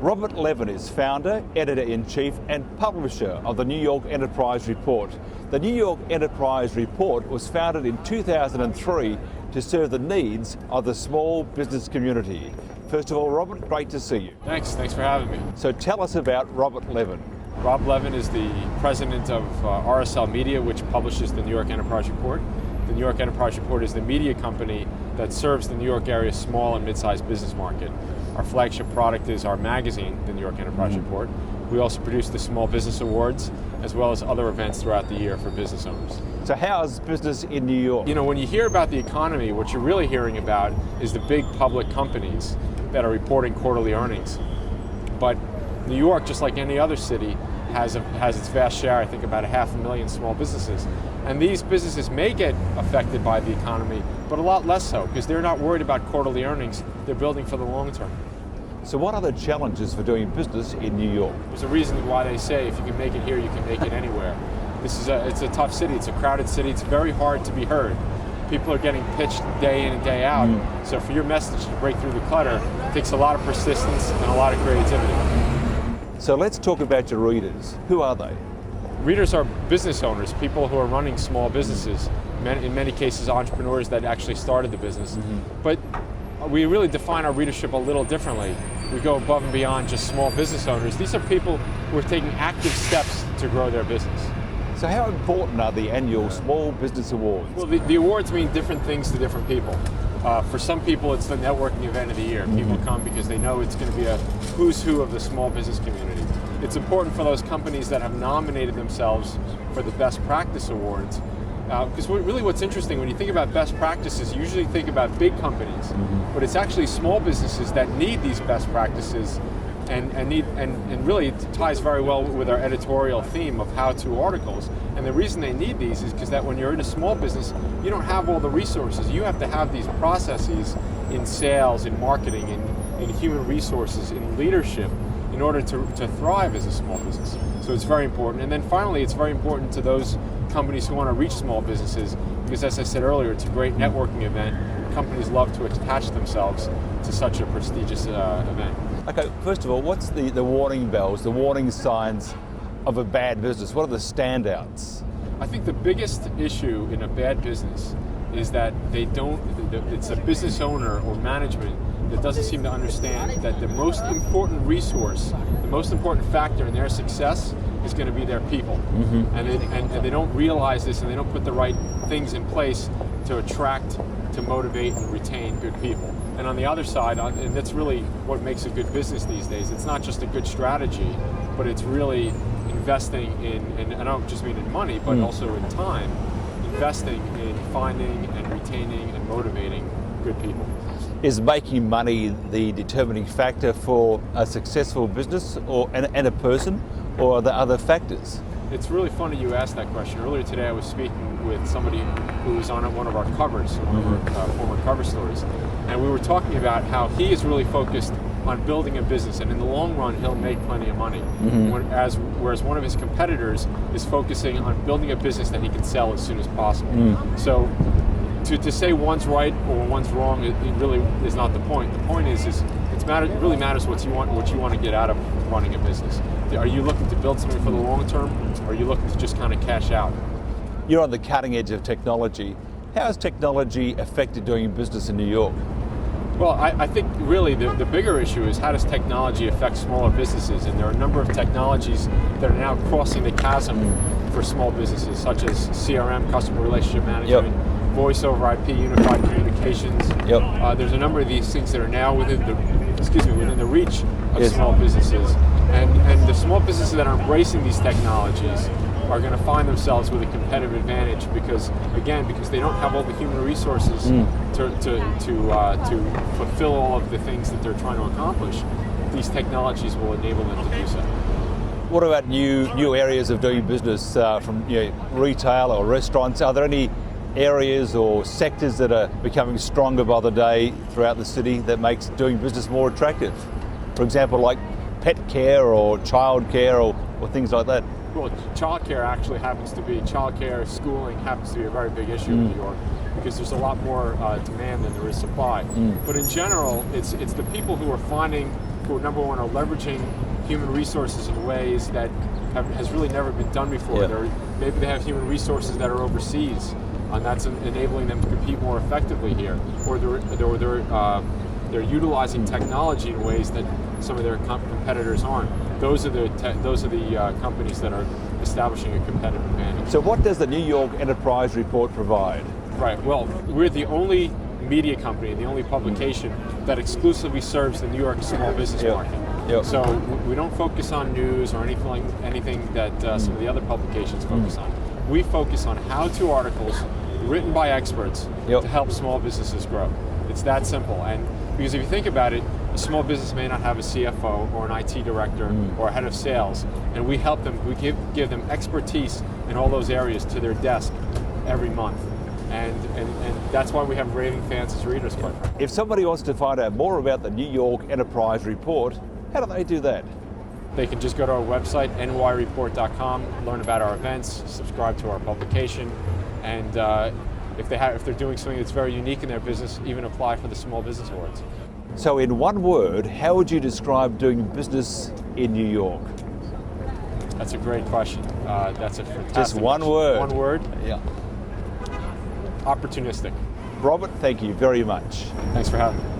Robert Levin is founder, editor-in-chief and publisher of the New York Enterprise Report. The New York Enterprise Report was founded in 2003 to serve the needs of the small business community. First of all, Robert, great to see you. Thanks for having me. So tell us about Robert Levin. Rob Levin is the president of RSL Media, which publishes the New York Enterprise Report. The New York Enterprise Report is the media company that serves the New York area small and mid-sized business market. Our flagship product is our magazine, the New York Enterprise Report. We also produce the Small Business Awards, as well as other events throughout the year for business owners. So how's business in New York? You know, when you hear about the economy, what you're really hearing about is the big public companies that are reporting quarterly earnings. But New York, just like any other city, has its vast share, I think about 500,000 small businesses. And these businesses may get affected by the economy, but a lot less so, because they're not worried about quarterly earnings. They're building for the long term. So what are the challenges for doing business in New York? There's a reason why they say if you can make it here, you can make it anywhere. It's a tough city, it's a crowded city, it's very hard to be heard. People are getting pitched day in and day out. So for your message to break through the clutter, it takes a lot of persistence and a lot of creativity. So let's talk about your readers. Who are they? Readers are business owners, people who are running small businesses, in many cases entrepreneurs that actually started the business. But we really define our readership a little differently. We go above and beyond just small business owners. These are people who are taking active steps to grow their business. So how important are the annual Small Business Awards? Well, the awards mean different things to different people. For some people, it's the networking event of the year. People come because they know it's going to be a who's who of the small business community. It's important for those companies that have nominated themselves for the Best Practice Awards. Because really what's interesting, when you think about best practices, you usually think about big companies, but it's actually small businesses that need these best practices and really it ties very well with our editorial theme of how-to articles. And the reason they need these is because that when you're in a small business, you don't have all the resources. You have to have these processes in sales, in marketing, in human resources, in leadership, in order to thrive as a small business. So it's very important. And then finally, it's very important to those companies who want to reach small businesses, because as I said earlier, it's a great networking event. Companies love to attach themselves to such a prestigious event. Okay, first of all, what's the warning bells, the warning signs of a bad business? What are the standouts? I think the biggest issue in a bad business is that it's a business owner or management that doesn't seem to understand that the most important resource, the most important factor in their success is going to be their people. And they don't realize this, and they don't put the right things in place to attract, to motivate, and retain good people. And on the other side, and that's really what makes a good business these days, it's not just a good strategy, but it's really investing in, and I don't just mean in money, but also in time, investing in finding and retaining and motivating good people. Is making money the determining factor for a successful business and a person, or are there other factors? It's really funny you asked that question. Earlier today I was speaking with somebody who was on one of our covers, one of our former cover stories, and we were talking about how he is really focused on building a business, and in the long run he'll make plenty of money. Whereas one of his competitors is focusing on building a business that he can sell as soon as possible. So to say one's right or one's wrong, it really is not the point. The point is it really matters what you want to get out of running a business. Are you looking to build something for the long term, or are you looking to just kind of cash out? You're on the cutting edge of technology. How has technology affected doing business in New York? Well, I think really the bigger issue is how does technology affect smaller businesses, and there are a number of technologies that are now crossing the chasm for small businesses, such as CRM, customer relationship management, voice over IP, unified communications. There's a number of these things that are now within the reach of small businesses, and the small businesses that are embracing these technologies are going to find themselves with a competitive advantage because they don't have all the human resources to fulfill all of the things that they're trying to accomplish. These technologies will enable them to do so. What about new areas of doing business from retail or restaurants? Are there any areas or sectors that are becoming stronger by the day throughout the city that makes doing business more attractive? For example, like pet care or child care or things like that. Well, childcare schooling happens to be a very big issue in New York because there's a lot more demand than there is supply. But in general, it's the people who are finding who, number one, are leveraging human resources in ways that has really never been done before. Yeah. Maybe they have human resources that are overseas, and that's enabling them to compete more effectively here. Or they're utilizing technology in ways that some of their competitors aren't. Those are the companies that are establishing a competitive advantage. So what does the New York Enterprise Report provide? Right. Well, we're the only media company, the only publication that exclusively serves the New York small business market. Yep. So we don't focus on news or anything that some of the other publications focus on. We focus on how-to articles written by experts to help small businesses grow. It's that simple. And because if you think about it, a small business may not have a CFO or an IT director or a head of sales, and we help them. We give them expertise in all those areas to their desk every month. And that's why we have raving fans as readers. If somebody wants to find out more about the New York Enterprise Report, how do they do that? They can just go to our website, nyreport.com, learn about our events, subscribe to our publication, and if they're doing something that's very unique in their business, even apply for the Small Business Awards. So in one word, how would you describe doing business in New York? That's a great question. That's a fantastic Just one question. word. One word? Yeah. Opportunistic. Robert, thank you very much. Thanks for having me.